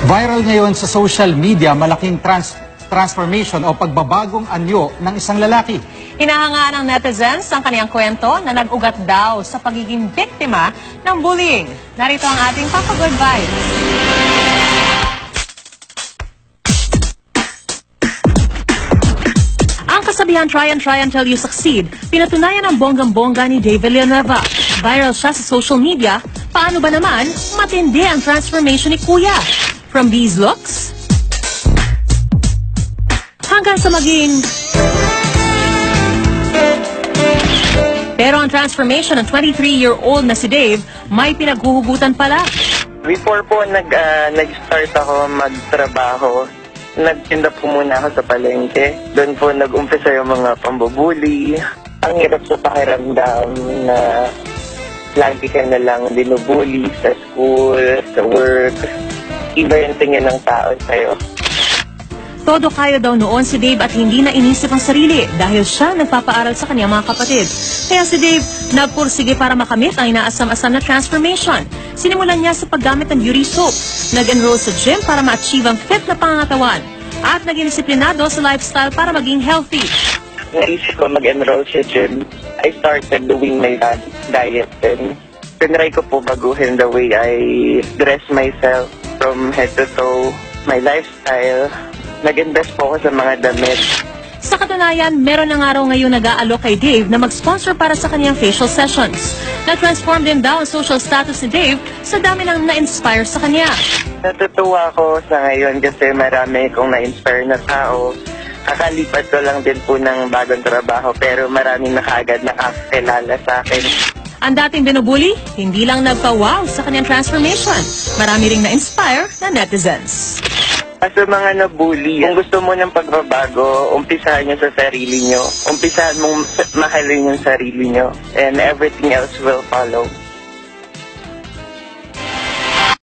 Viral ngayon sa social media, malaking transformation o pagbabagong anyo ng isang lalaki. Hinahangaan ng netizens ang kaniyang kwento na nag-ugat daw sa pagiging biktima ng bullying. Narito ang ating Papa Good Vibes. Ang kasabihan try until you succeed, pinatunayan ng bonggang-bongga ni Dave Villanueva. Viral siya sa social media. Paano ba naman matindi ang transformation ni Kuya? From these looks hanggang sa maging... Pero ang transformation ng 23-year-old na si Dave may pinaghuhugutan pala. Before po nag-start ako magtrabaho, nagtinda po muna ako sa palengke. Doon po nag-umpisa yung mga pambubuli. Ang hirap sa pakiramdam na lagi ka na lang binubuli sa school, sa work. Iba yung tingin ng tao sa'yo. Todo kaya daw noon si Dave at hindi na inisip ang sarili dahil siya nagpapaaral sa kanyang mga kapatid. Kaya si Dave nagpursige para makamit ang inaasam-asam na transformation. Sinimulan niya sa paggamit ng beauty soap. Nag-enroll sa gym para ma-achieve ang fit na pangangatawan. At naging disiplinado sa lifestyle para maging healthy. Naisip ko mag-enroll sa gym. I started doing my diet then. Tinry ko po baguhin the way I dress myself from head to toe, my lifestyle. Nag-invest po ako sa mga damit. Sa katunayan, meron na nga raw ngayon nag-aalok kay Dave na mag-sponsor para sa kanyang facial sessions. Na-transform din daw ang social status ni Dave sa dami ng na-inspire sa kanya. Natutuwa ako sa ngayon kasi marami kong na-inspire na tao. Kakalipat ko lang din po ng bagong trabaho pero maraming na kaagad nakakilala sa akin. Ang dating binubuli, hindi lang nagpa-wow sa kanyang transformation. Marami ring na-inspire na netizens. Sa mga nabully, kung gusto mo ng pagbabago, umpisahan nyo sa sarili nyo. Umpisahan mong mahalin yung sarili nyo. And everything else will follow.